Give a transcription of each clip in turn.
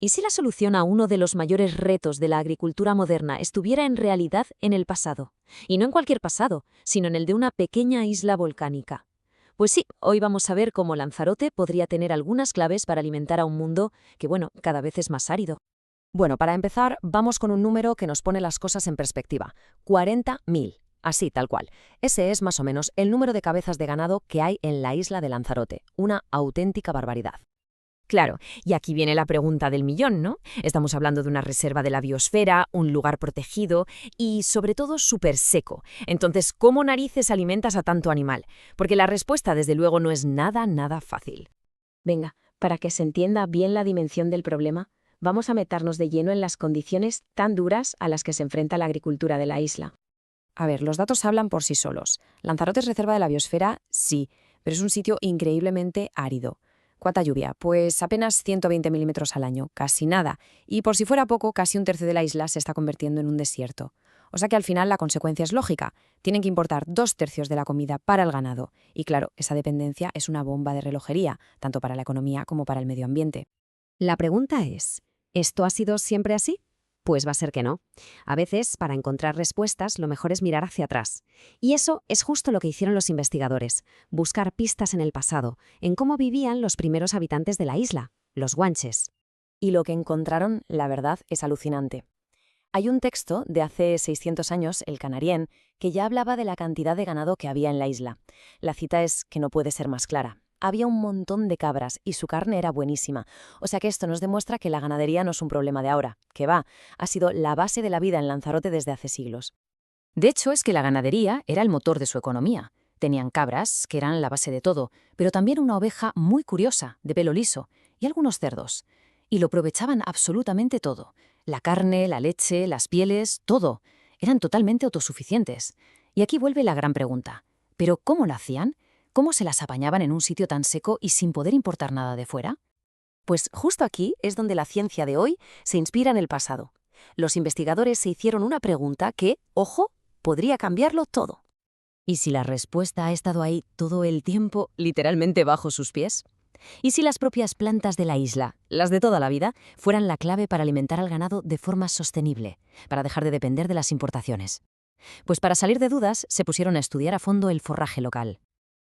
¿Y si la solución a uno de los mayores retos de la agricultura moderna estuviera en realidad en el pasado? Y no en cualquier pasado, sino en el de una pequeña isla volcánica. Pues sí, hoy vamos a ver cómo Lanzarote podría tener algunas claves para alimentar a un mundo que, bueno, cada vez es más árido. Bueno, para empezar, vamos con un número que nos pone las cosas en perspectiva. 40.000. Así, tal cual. Ese es más o menos el número de cabezas de ganado que hay en la isla de Lanzarote. Una auténtica barbaridad. Claro, y aquí viene la pregunta del millón, ¿no? Estamos hablando de una reserva de la biosfera, un lugar protegido y, sobre todo, súper seco. Entonces, ¿cómo narices alimentas a tanto animal? Porque la respuesta, desde luego, no es nada fácil. Venga, para que se entienda bien la dimensión del problema, vamos a meternos de lleno en las condiciones tan duras a las que se enfrenta la agricultura de la isla. A ver, los datos hablan por sí solos. Lanzarote es reserva de la biosfera, sí, pero es un sitio increíblemente árido. ¿Cuánta lluvia? Pues apenas 120 milímetros al año, casi nada. Y por si fuera poco, casi un tercio de la isla se está convirtiendo en un desierto. O sea que al final la consecuencia es lógica. Tienen que importar 2/3 de la comida para el ganado. Y claro, esa dependencia es una bomba de relojería, tanto para la economía como para el medio ambiente. La pregunta es, ¿esto ha sido siempre así? Pues va a ser que no. A veces, para encontrar respuestas, lo mejor es mirar hacia atrás. Y eso es justo lo que hicieron los investigadores, buscar pistas en el pasado, en cómo vivían los primeros habitantes de la isla, los guanches. Y lo que encontraron, la verdad, es alucinante. Hay un texto de hace 600 años, el Canarién, que ya hablaba de la cantidad de ganado que había en la isla. La cita es que no puede ser más clara. Había un montón de cabras y su carne era buenísima. O sea que esto nos demuestra que la ganadería no es un problema de ahora, que ha sido la base de la vida en Lanzarote desde hace siglos. De hecho, es que la ganadería era el motor de su economía. Tenían cabras, que eran la base de todo, pero también una oveja muy curiosa, de pelo liso, y algunos cerdos. Y lo aprovechaban absolutamente todo. La carne, la leche, las pieles, todo. Eran totalmente autosuficientes. Y aquí vuelve la gran pregunta. ¿Pero cómo lo hacían? ¿Cómo se las apañaban en un sitio tan seco y sin poder importar nada de fuera? Pues justo aquí es donde la ciencia de hoy se inspira en el pasado. Los investigadores se hicieron una pregunta que, ojo, podría cambiarlo todo. ¿Y si la respuesta ha estado ahí todo el tiempo, literalmente bajo sus pies? ¿Y si las propias plantas de la isla, las de toda la vida, fueran la clave para alimentar al ganado de forma sostenible, para dejar de depender de las importaciones? Pues para salir de dudas, se pusieron a estudiar a fondo el forraje local.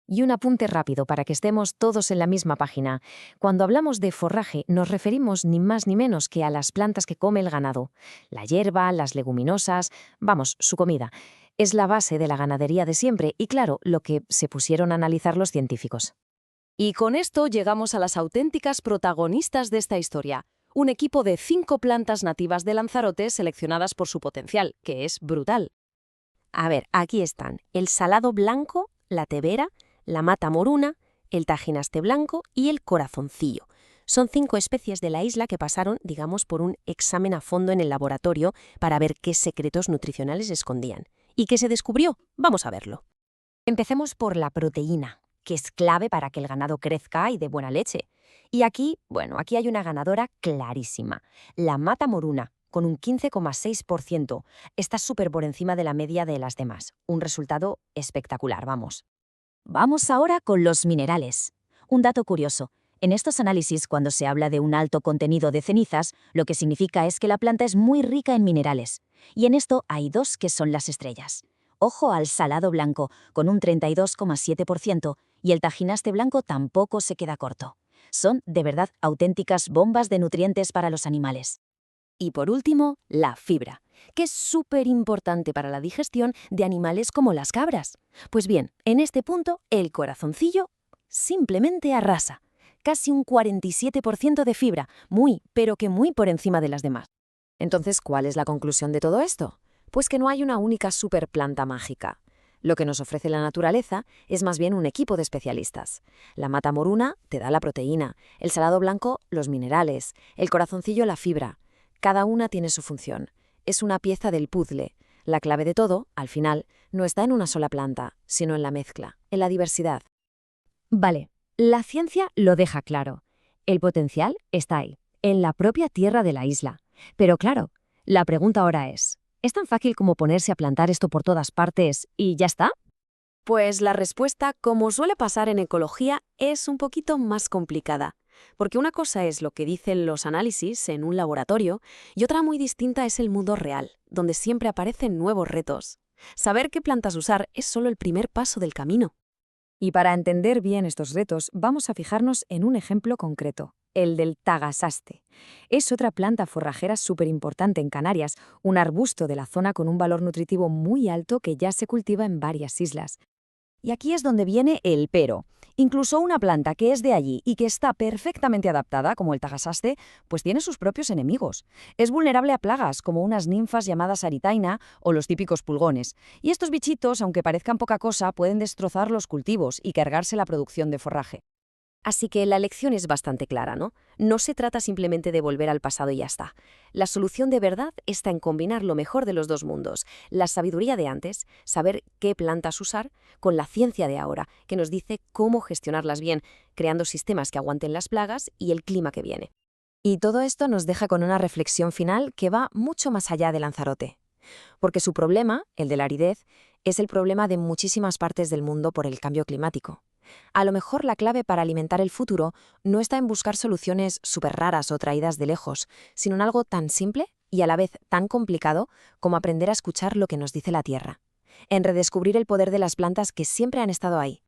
Y un apunte rápido para que estemos todos en la misma página. Cuando hablamos de forraje, nos referimos ni más ni menos que a las plantas que come el ganado. La hierba, las leguminosas, vamos, su comida. Es la base de la ganadería de siempre y, claro, lo que se pusieron a analizar los científicos. Y con esto llegamos a las auténticas protagonistas de esta historia. Un equipo de 5 plantas nativas de Lanzarote seleccionadas por su potencial, que es brutal. A ver, aquí están el salado blanco, la tevera, la mata moruna, el tajinaste blanco y el corazoncillo. Son 5 especies de la isla que pasaron, digamos, por un examen a fondo en el laboratorio para ver qué secretos nutricionales escondían. ¿Y qué se descubrió? Vamos a verlo. Empecemos por la proteína, que es clave para que el ganado crezca y dé buena leche. Y aquí, aquí hay una ganadora clarísima, la mata moruna, con un 15,6%. Está súper por encima de la media de las demás. Un resultado espectacular, vamos. Vamos ahora con los minerales. Un dato curioso. En estos análisis, cuando se habla de un alto contenido de cenizas, lo que significa es que la planta es muy rica en minerales. Y en esto hay 2 que son las estrellas. Ojo al salado blanco, con un 32,7%, y el tajinaste blanco tampoco se queda corto. Son, de verdad, auténticas bombas de nutrientes para los animales. Y por último, la fibra, que es súper importante para la digestión de animales como las cabras. Pues bien, en este punto, el corazoncillo simplemente arrasa. Casi un 47% de fibra, pero que muy por encima de las demás. Entonces, ¿cuál es la conclusión de todo esto? Pues que no hay una única superplanta mágica. Lo que nos ofrece la naturaleza es más bien un equipo de especialistas. La mata moruna te da la proteína, el salado blanco los minerales, el corazoncillo la fibra. Cada una tiene su función. Es una pieza del puzzle. La clave de todo, al final, no está en una sola planta, sino en la mezcla, en la diversidad. Vale, la ciencia lo deja claro. El potencial está ahí, en la propia tierra de la isla. Pero claro, la pregunta ahora ¿es tan fácil como ponerse a plantar esto por todas partes y ya está? Pues la respuesta, como suele pasar en ecología, es un poquito más complicada. Porque una cosa es lo que dicen los análisis en un laboratorio y otra muy distinta es el mundo real, donde siempre aparecen nuevos retos. Saber qué plantas usar es solo el primer paso del camino. Y para entender bien estos retos, vamos a fijarnos en un ejemplo concreto, el del tagasaste. Es otra planta forrajera súper importante en Canarias, un arbusto de la zona con un valor nutritivo muy alto que ya se cultiva en varias islas. Y aquí es donde viene el pero. Incluso una planta que es de allí y que está perfectamente adaptada, como el tagasaste, pues tiene sus propios enemigos. Es vulnerable a plagas, como unas ninfas llamadas aritaina o los típicos pulgones. Y estos bichitos, aunque parezcan poca cosa, pueden destrozar los cultivos y cargarse la producción de forraje. Así que la lección es bastante clara, ¿no? No se trata simplemente de volver al pasado y ya está. La solución de verdad está en combinar lo mejor de los dos mundos, la sabiduría de antes, saber qué plantas usar, con la ciencia de ahora, que nos dice cómo gestionarlas bien, creando sistemas que aguanten las plagas y el clima que viene. Y todo esto nos deja con una reflexión final que va mucho más allá de Lanzarote. Porque su problema, el de la aridez, es el problema de muchísimas partes del mundo por el cambio climático. A lo mejor la clave para alimentar el futuro no está en buscar soluciones súper raras o traídas de lejos, sino en algo tan simple y a la vez tan complicado como aprender a escuchar lo que nos dice la tierra. En redescubrir el poder de las plantas que siempre han estado ahí,